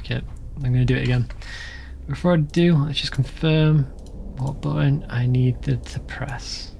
Fuck it. I'm going to do it again. Before I do, let's just confirm what button I needed to press.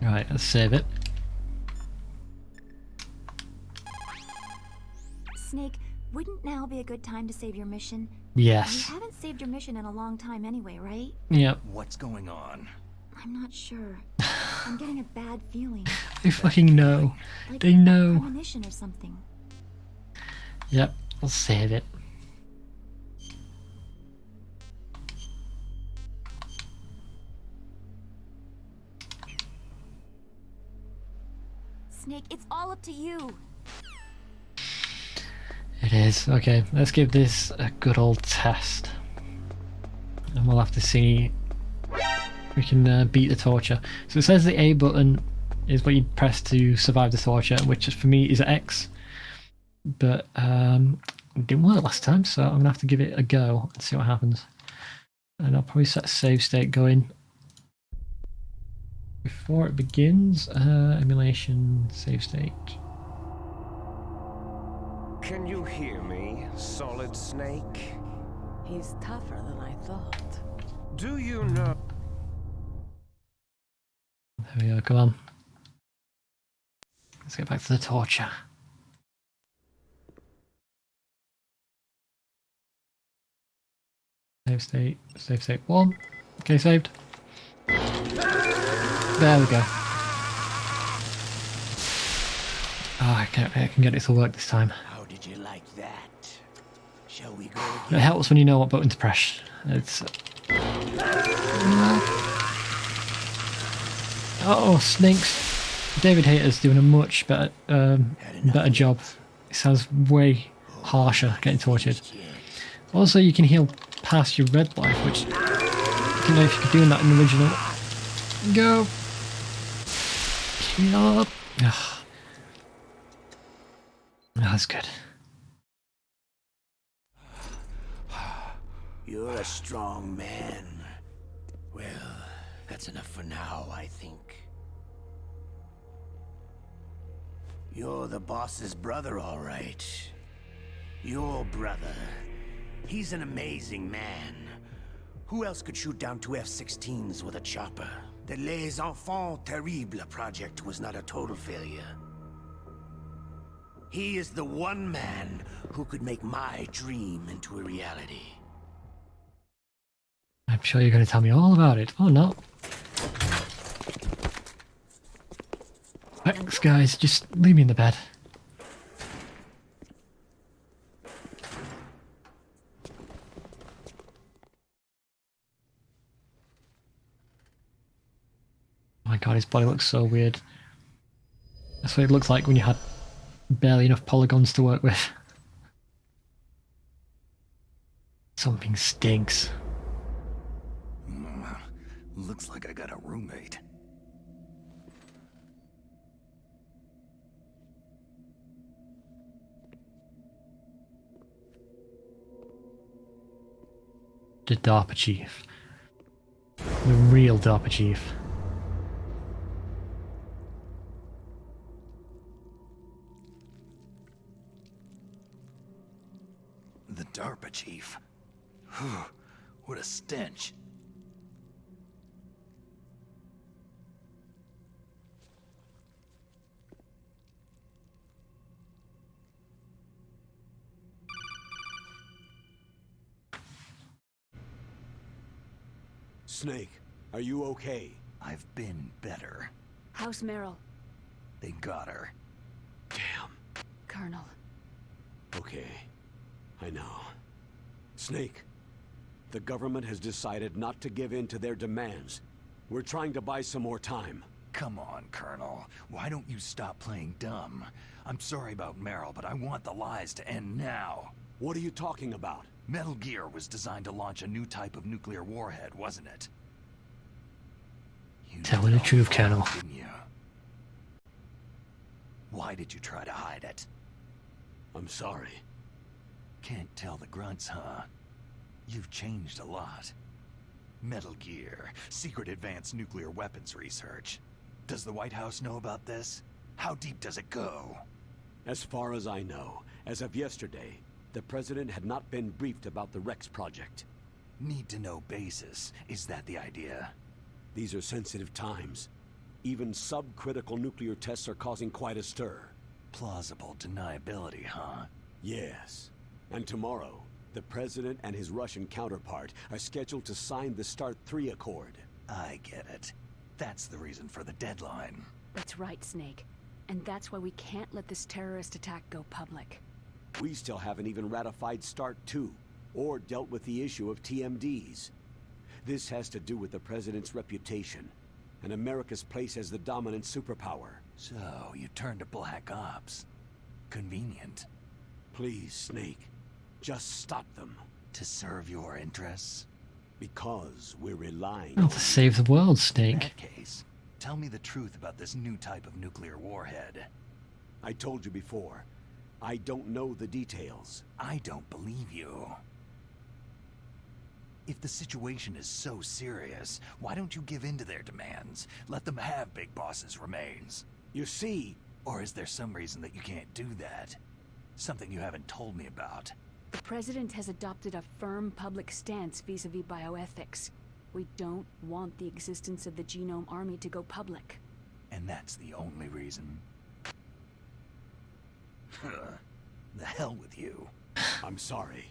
Right, let's save it. Snake, wouldn't now be a good time to save your mission? Yes. You haven't saved your mission in a long time anyway, right? Yep. What's going on? I'm not sure. I'm getting a bad feeling. They fucking know. Like They know. a premonition or something. Yep, I'll save it. Snake, it's all up to you. It is. Okay, let's give this a good old test. And we'll have to see if we can beat the torture. So it says the A button is what you press to survive the torture, which for me is X. But it didn't work last time, so I'm going to have to give it a go and see what happens. And I'll probably set a save state going. Before it begins, emulation save state. Can you hear me, Solid Snake? He's tougher than I thought. Do you know? There we go, come on. Let's get back to the torture. Save state 1. Okay, saved. There we go. Oh, I can get it to work this time. How did you like that? Shall we go It helps when you know what button to press. It's... Oh, snakes. David Hayter's doing a much better better job. It sounds way harsher getting tortured. Also, you can heal past your red life, which I don't know if you could do in that in the original. Go. Heal up. Oh, that's good. You're a strong man. Well, that's enough for now, I think. You're the boss's brother, all right. Your brother. He's an amazing man. Who else could shoot down 2 F-16s with a chopper? The Les Enfants Terribles project was not a total failure. He is the one man who could make my dream into a reality. I'm sure you're going to tell me all about it. Oh, no. Thanks, guys. Just leave me in the bed. Oh my god, his body looks so weird. That's what it looks like when you had barely enough polygons to work with. Something stinks. Looks like I got a roommate. The DARPA chief. The real DARPA chief. The DARPA chief. Whew, what a stench. Snake, are you okay? I've been better. How's Meryl? They got her. Damn. Colonel. Okay. I know. Snake, the government has decided not to give in to their demands. We're trying to buy some more time. Come on, Colonel. Why don't you stop playing dumb? I'm sorry about Meryl, but I want the lies to end now. What are you talking about? Metal Gear was designed to launch a new type of nuclear warhead, wasn't it? You Tell me the know truth, that, Colonel. didn't you? Why did you try to hide it? I'm sorry. Can't tell the grunts, huh? You've changed a lot. Metal Gear, secret advanced nuclear weapons research. Does the White House know about this? How deep does it go? As far as I know, as of yesterday, the President had not been briefed about the Rex project. Need to know basis. Is that the idea? These are sensitive times. Even subcritical nuclear tests are causing quite a stir. Plausible deniability, huh? Yes. And tomorrow, the President and his Russian counterpart are scheduled to sign the START 3 Accord. I get it. That's the reason for the deadline. That's right, Snake. And that's why we can't let this terrorist attack go public. We still haven't even ratified START 2, or dealt with the issue of TMDs. This has to do with the President's reputation, and America's place as the dominant superpower. So, you turned to Black Ops. Convenient. Please, Snake, just stop them. To serve your interests? Because we're relying Well, on to save the world, In Snake. that case, tell me the truth about this new type of nuclear warhead. I told you before, I don't know the details. I don't believe you. If the situation is so serious, why don't you give in to their demands? Let them have Big Boss's remains. You see, Or is there some reason that you can't do that? Something you haven't told me about. The President has adopted a firm public stance vis-a-vis bioethics. We don't want the existence of the Genome Army to go public. And that's the only reason. The hell with you. I'm sorry.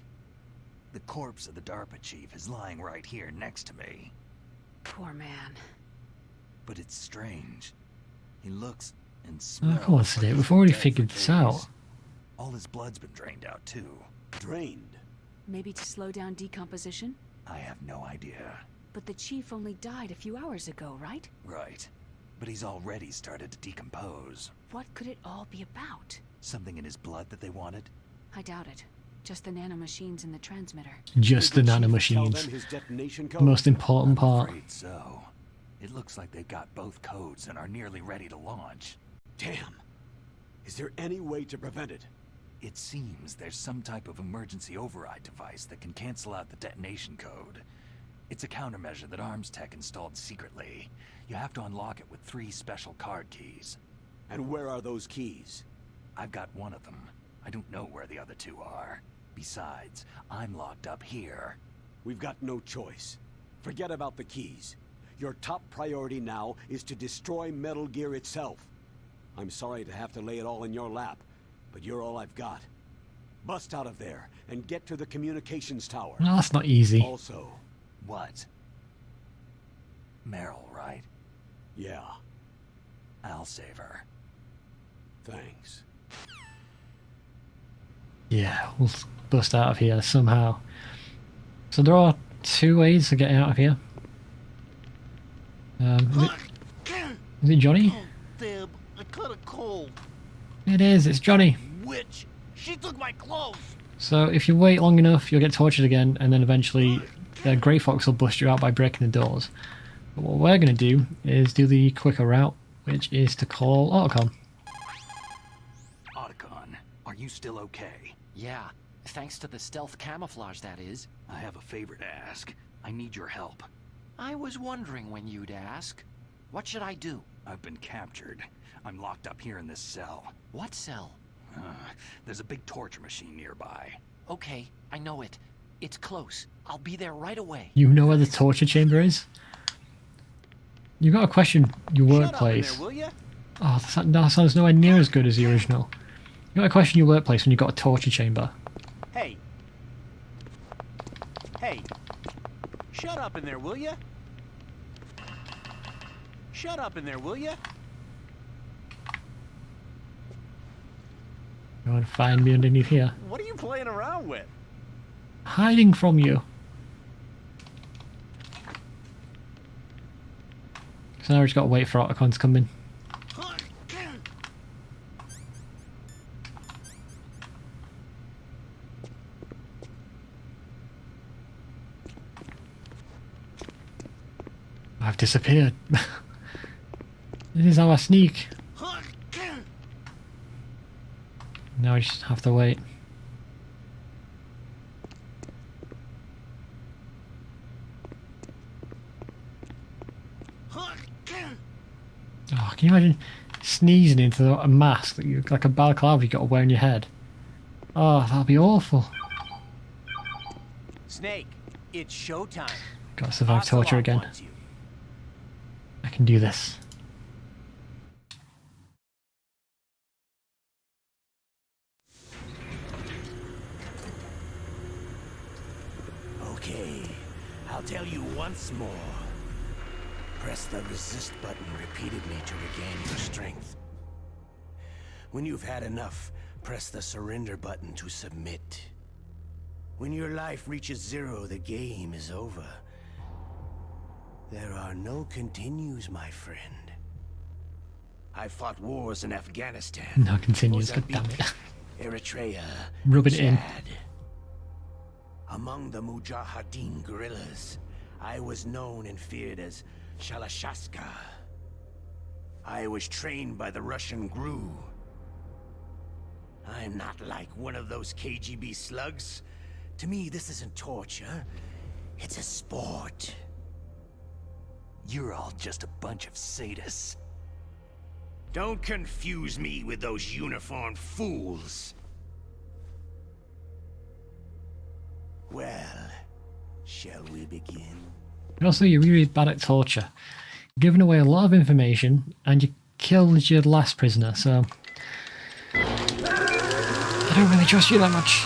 The corpse of the DARPA chief is lying right here next to me. Poor man. But it's strange. He looks and Oh, smells. come on, Snake. like We've he's already dead for figured this days. out. All his blood's been drained out too. Drained. Maybe to slow down decomposition? I have no idea. But the chief only died a few hours ago, right? Right. But he's already started to decompose. What could it all be about? Something in his blood that they wanted? I doubt it. Just the nanomachines in the transmitter. Just the Did Chief tell nanomachines. them his detonation The code? most important I'm part. afraid so. It looks like they've got both codes and are nearly ready to launch. Damn. Is there any way to prevent it? It seems there's some type of emergency override device that can cancel out the detonation code. It's a countermeasure that Arms Tech installed secretly. You have to unlock it with 3 special card keys. And where are those keys? I've got one of them. I don't know where the other 2 are. Besides, I'm locked up here. We've got no choice. Forget about the keys. Your top priority now is to destroy Metal Gear itself. I'm sorry to have to lay it all in your lap, but you're all I've got. Bust out of there and get to the communications tower. No, that's not easy. Also, What? Meryl, right? yeah, I'll save her. thanks. Yeah, we'll bust out of here somehow. So there are 2 ways of getting out of here. Is it Johnny? Deb, I caught a cold. It is, it's Johnny. Witch! She took my clothes! So if you wait long enough, you'll get tortured again, and then eventually Grey Fox will bust you out by breaking the doors. But what we're going to do is do the quicker route, which is to call Otacon. Otacon, are you still okay? Yeah, thanks to the stealth camouflage, that is. I have a favor to ask. I need your help. I was wondering when you'd ask. What should I do? I've been captured. I'm locked up here in this cell. What cell? There's a big torture machine nearby. Okay, I know it. It's close. I'll be there right away. You know where the torture chamber is? You got to question your Shut up in workplace. there, will ya? Oh, that sounds nowhere near as good as the original. You got to question your workplace when you got a torture chamber. Hey. Hey. Shut up in there, will ya? Shut up in there, will ya? You want to find me underneath here? What are you playing around with? Hiding from you. So now we just got to wait for Otacon to come in. I've disappeared. This is how I sneak. Now we just have to wait. Oh, can you imagine sneezing into a mask that you like a balaclava you got to wear on your head? Oh, that'd be awful. Snake, it's showtime. Got to survive torture Ocelot again. wants you. I can do this. Okay, I'll tell you once more. Press the resist button repeatedly to regain your strength. When you've had enough, press the surrender button to submit. When your life reaches 0, the game is over. There are no continues, my friend. I fought wars in Afghanistan, No continues, god damn Mozambique, it. Eritrea, Rub it in. Chad. Among the Mujahideen guerrillas, I was known and feared as Shalashaska. I was trained by the Russian GRU. I'm not like one of those KGB slugs. To me, this isn't torture. It's a sport. You're all just a bunch of sadists. Don't confuse me with those uniformed fools. Well, shall we begin? Also, you're really bad at torture. Giving away a lot of information, and you killed your last prisoner, so... I don't really trust you that much.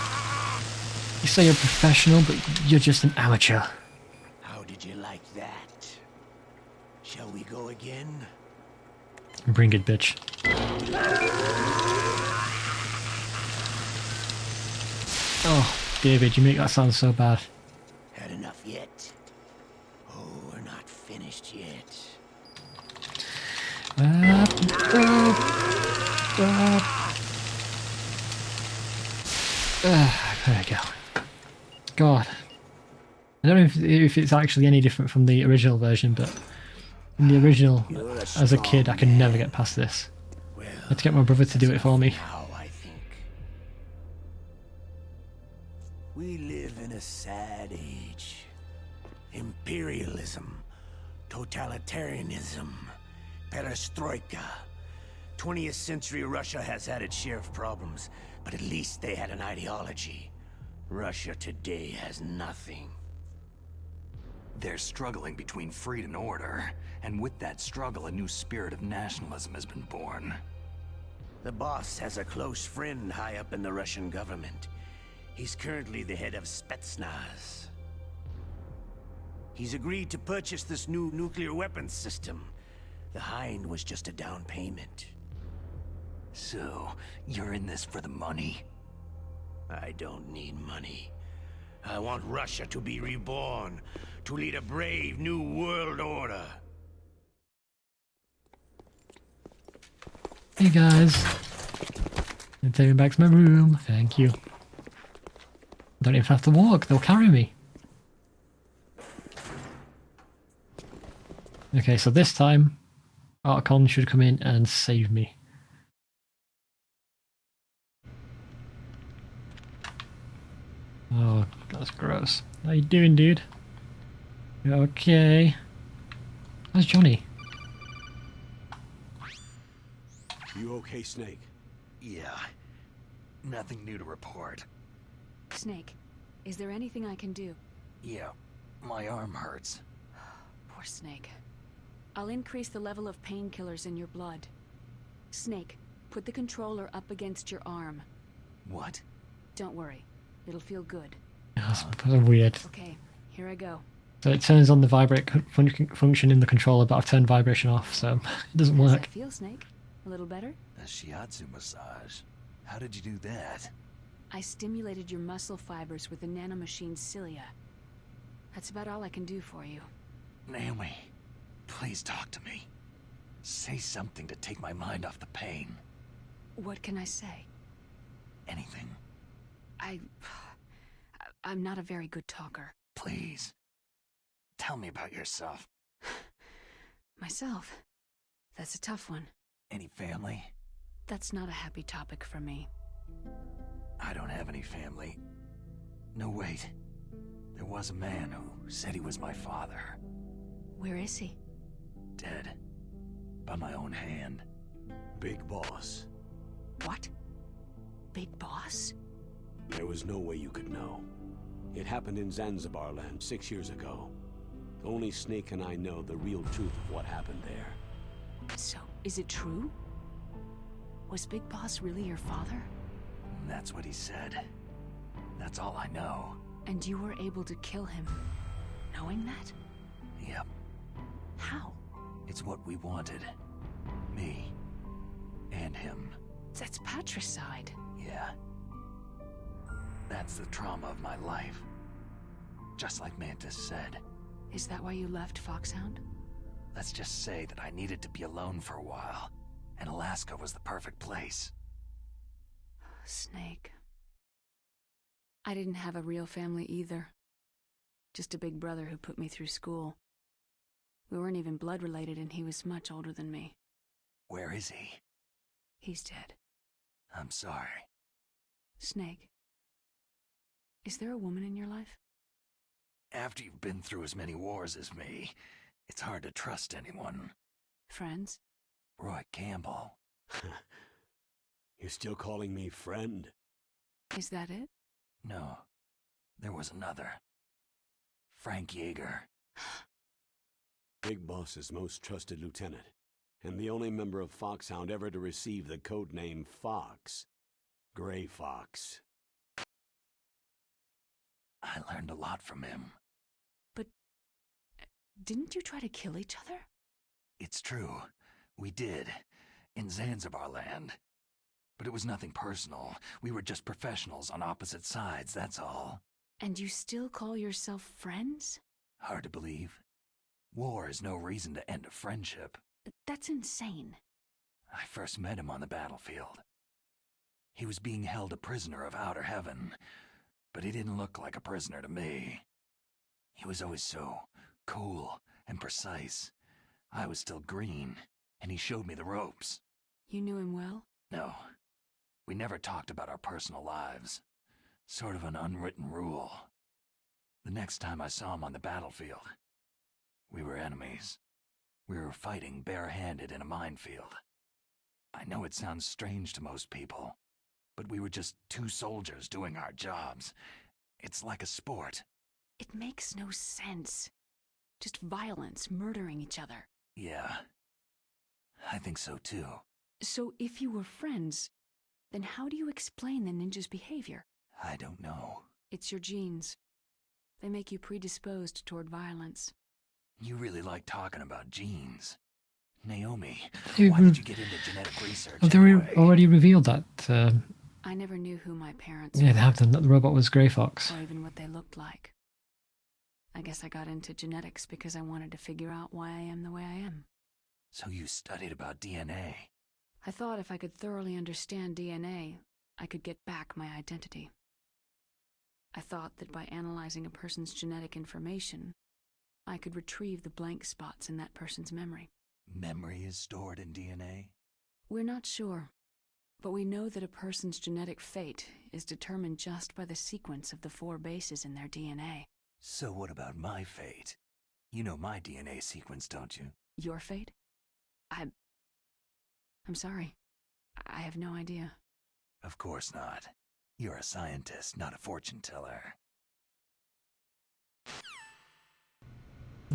You say you're a professional, but you're just an amateur. How did you like that? Shall we go again? Bring it, bitch. Oh, David, you make that sound so bad. Had enough yet? Oh, we're not finished yet. There we go. God. I don't know if it's actually any different from the original version, but in the original, as a kid, I could never get past this. Well, I had to get my brother to do it for me. now I think. We live in a sad age. Imperialism, totalitarianism, perestroika. 20th century Russia has had its share of problems, but at least they had an ideology. Russia today has nothing. They're struggling between freed and order, and with that struggle, a new spirit of nationalism has been born. The boss has a close friend high up in the Russian government. He's currently the head of Spetsnaz. He's agreed to purchase this new nuclear weapons system. The Hind was just a down payment. So, you're in this for the money? I don't need money. I want Russia to be reborn, to lead a brave new world order. Hey guys. I'm taking back to my room. Thank you. Don't even have to walk, they'll carry me. Okay, so this time, Archon should come in and save me. Oh, that's gross. How you doing, dude? You okay? How's Johnny? You okay, Snake? Yeah. Nothing new to report. Snake, is there anything I can do? Yeah, my arm hurts. Poor Snake. I'll increase the level of painkillers in your blood. Snake, put the controller up against your arm. What? Don't worry. It'll feel good. That's weird. Okay, here I go. So it turns on the vibrate function in the controller, but I've turned vibration off, so it doesn't How does work. that feel, Snake? A little better? A shiatsu massage. How did you do that? I stimulated your muscle fibers with the nanomachine cilia. That's about all I can do for you. Naomi, please talk to me. Say something to take my mind off the pain. What can I say? Anything. I'm not a very good talker. Please. Tell me about yourself. Myself? That's a tough one. Any family? That's not a happy topic for me. I don't have any family. No, wait. There was a man who said he was my father. Where is he? Dead. By my own hand. Big Boss. What? Big Boss? There was no way you could know. It happened in Zanzibar land 6 years ago. Only Snake and I know the real truth of what happened there. So, is it true? Was Big Boss really your father? That's what he said. That's all I know. And you were able to kill him, knowing that? Yep. How? It's what we wanted. Me. And him. That's patricide. Yeah. That's the trauma of my life. Just like Mantis said. Is that why you left Foxhound? Let's just say that I needed to be alone for a while, and Alaska was the perfect place. Snake. I didn't have a real family either. Just a big brother who put me through school. We weren't even blood related, and he was much older than me. Where is he? He's dead. I'm sorry. Snake. Is there a woman in your life? After you've been through as many wars as me, it's hard to trust anyone. Friends? Roy Campbell. You're still calling me friend? Is that it? No. There was another. Frank Yeager. Big Boss's most trusted lieutenant, and the only member of Foxhound ever to receive the code name Fox. Gray Fox. I learned a lot from him. But didn't you try to kill each other? It's true. We did. In Zanzibar land. But it was nothing personal. We were just professionals on opposite sides, that's all. And you still call yourself friends? Hard to believe. War is no reason to end a friendship. That's insane. I first met him on the battlefield. He was being held a prisoner of outer heaven, but he didn't look like a prisoner to me. He was always so cool and precise. I was still green, and he showed me the ropes. You knew him well? No. We never talked about our personal lives. Sort of an unwritten rule. The next time I saw him on the battlefield, we were enemies. We were fighting barehanded in a minefield. I know it sounds strange to most people, but we were just two soldiers doing our jobs. It's like a sport. It makes no sense. Just violence, murdering each other. Yeah. I think so too. So if you were friends, then how do you explain the ninja's behavior? I don't know. It's your genes. They make you predisposed toward violence. You really like talking about genes. Naomi, Dude, why did you get into genetic research Have they anyway? already revealed that? I never knew who my parents Yeah, were, they have done. That the robot was Grey Fox. or even what they looked like. I guess I got into genetics because I wanted to figure out why I am the way I am. So you studied about DNA. I thought if I could thoroughly understand DNA, I could get back my identity. I thought that by analyzing a person's genetic information, I could retrieve the blank spots in that person's memory. Memory is stored in DNA? We're not sure, but we know that a person's genetic fate is determined just by the sequence of the 4 bases in their DNA. So what about my fate? You know my DNA sequence, don't you? Your fate? I'm sorry. I have no idea. Of course not. You're a scientist, not a fortune teller.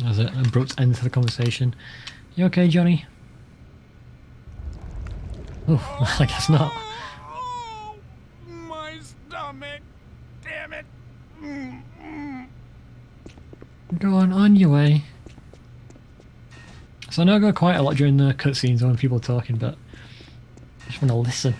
As an abrupt end to the conversation. You okay, Johnny? Oh, I guess not. Oh, my stomach. Damn it. Go on your way. So I know I go quite a lot during the cutscenes when people are talking, but I just want to listen.